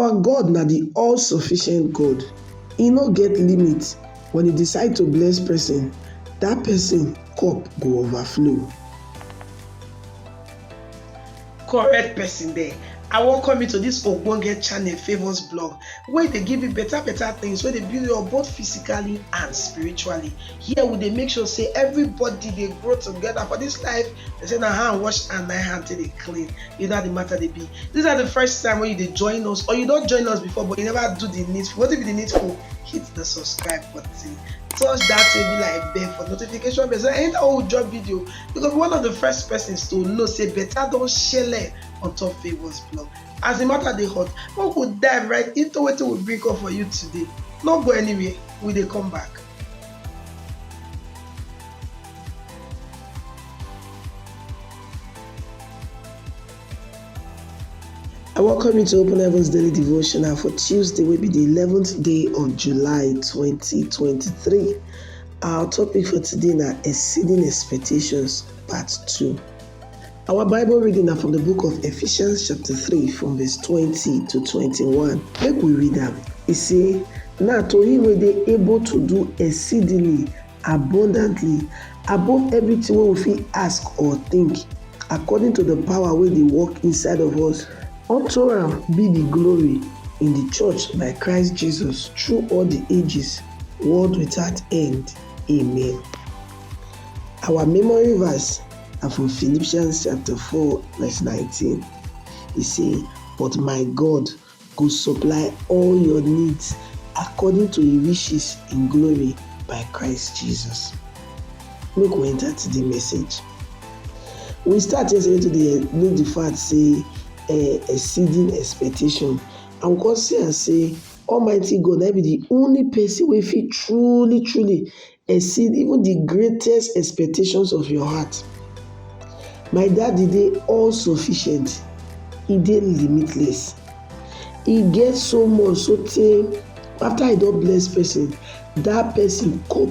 Our God na the all-sufficient God. He no get limit. When he decide to bless person, that person cup go overflow. Correct person there. I welcome you to this ogbonge channel, Favours Blog, where they give you better things, where they build you up both physically and spiritually. Here we dey make sure say everybody dey grow together for this life. They say na hand wash and na hand till they clean. Either the matter they be. This is the first time when you dey join us, or you don't join us before, but you never do the needful. What if the needful? Hit the subscribe button. Touch that will be like bell for notification bell. So anytime we drop video, because one of the first persons to know say better don't share on top Favours Blog. As the matter dey hot, we could dive right into wetin we bring up for you today. No go anywhere, we dey come back. I welcome you to Open Heaven's Daily Devotional for Tuesday, will be the 11th day of July 2023. Our topic for today is Exceeding Expectations, Part 2. Our Bible reading is from the book of Ephesians chapter 3 from verse 20 to 21. Make we read them. It says, "Now to him wey dey able to do exceedingly, abundantly, above everything wey we fit ask or think, according to the power wey dey work inside of us. Unto am be the glory in the church by Christ Jesus through all the ages, world without end. Amen." Our memory verse is from Philippians chapter 4 verse 19. It says, "But my God go supply all your needs according to his riches in glory by Christ Jesus." Make we enter to the message. We start yesterday to look the fact say exceeding expectation, and we can see and say Almighty God na be the only person wey fit truly exceed even the greatest expectations of your heart. My daddy dey all sufficient. He dey limitless. He get so much so tey after he don bless person, that person cup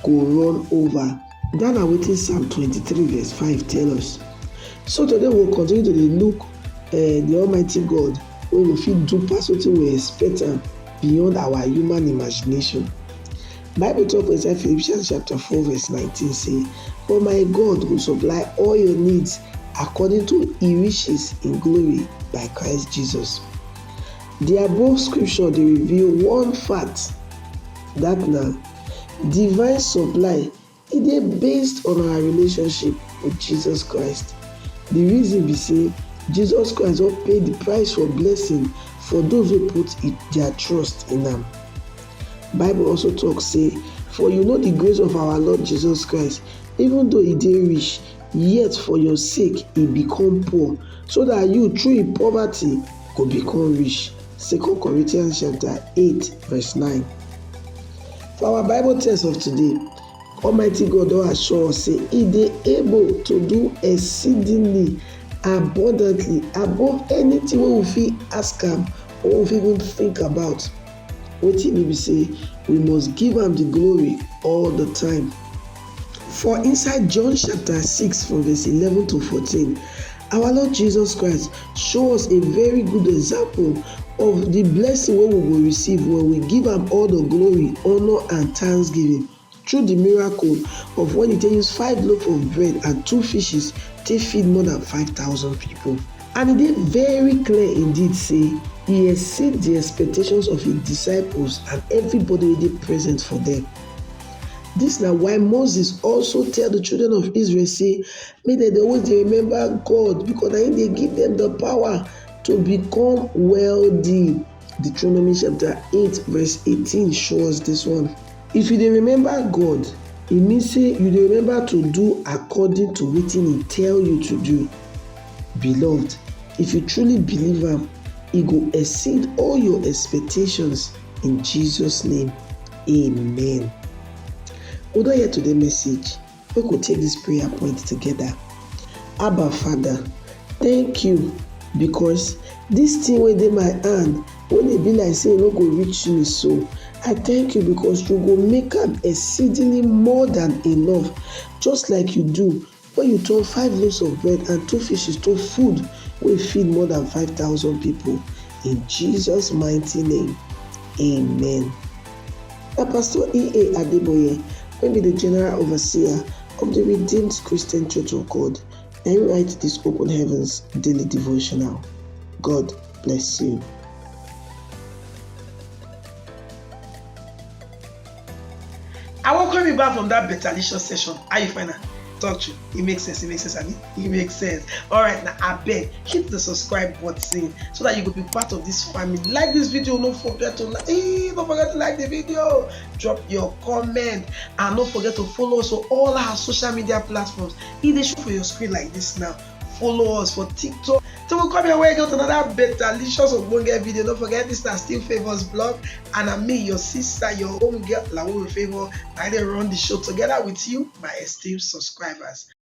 go run over. That na wetin Psalm 23 verse 5 tell us. So today we will continue to dey look the Almighty God wey we fit do pass wetin we expect am beyond our human imagination. Bible talk inside Philippians chapter 4 verse 19 say, "For my God will supply all your needs according to his riches in glory by Christ Jesus." The above scripture dey reveal one fact, that na divine supply e dey based on our relationship with Jesus Christ. The reason be say Jesus Christ don pay the price for blessing for those who put their trust in am. Bible also talk say, "For you know the grace of our Lord Jesus Christ, even though he dey rich, yet for your sake he become poor, so that you through his poverty go become rich." 2 Corinthians chapter 8 verse 9. For our Bible text of today, Almighty God don assure us say he dey able to do exceedingly abundantly above anything wey we fit ask am or we fit even think about. Wetin e be say we must give am the glory all the time. For inside John chapter 6 from verse 11 to 14, our Lord Jesus Christ show us a very good example of the blessing wey we will receive when we give am all the glory, honor and thanksgiving through the miracle of when he take use 5 loaves of bread and 2 fishes take feed more than 5,000 people. And it is very clear indeed say he exceed the expectations of his disciples and everybody wey dey present for them. This na why Moses also tell the children of Israel say make dem dey always dey remember God, because na him dey give them the power to become wealthy. Deuteronomy chapter 8 verse 18 show us this one. If you dey remember God, e mean say you dey remember to do according to wetin he tell you to do. Beloved, if you truly believe am, he go exceed all your expectations in Jesus' name. Amen. We don hear today's message. We could take this prayer point together. Abba Father, thank you, because this thing wey dey my hand, when e be like say e no go reach me so, I thank you because you go make am exceedingly more than enough, just like you do when you turn 5 loaves of bread and 2 fishes to food wey feed more than 5,000 people. In Jesus' mighty name, amen. Pastor E.A. Adeboye, who be the General Overseer of the Redeemed Christian Church of God, and you write this Open Heavens Daily Devotional. God bless you. I welcome you back from that betalicious session. How you find that? Talk to you. It makes sense. Abi? It makes sense. All right, now I beg, hit the subscribe button so that you will be part of this family. Like this video, don't forget to like the video. Drop your comment and don't forget to follow us on all our social media platforms. If they show for your screen like this now, follow us for TikTok. So we'll come your way again to another betalicious Ogbonge video. Don't forget this is Still Favors blog, and I'm me, your sister, your home girl, Lawo Favor. I run the show together with you, my esteemed subscribers.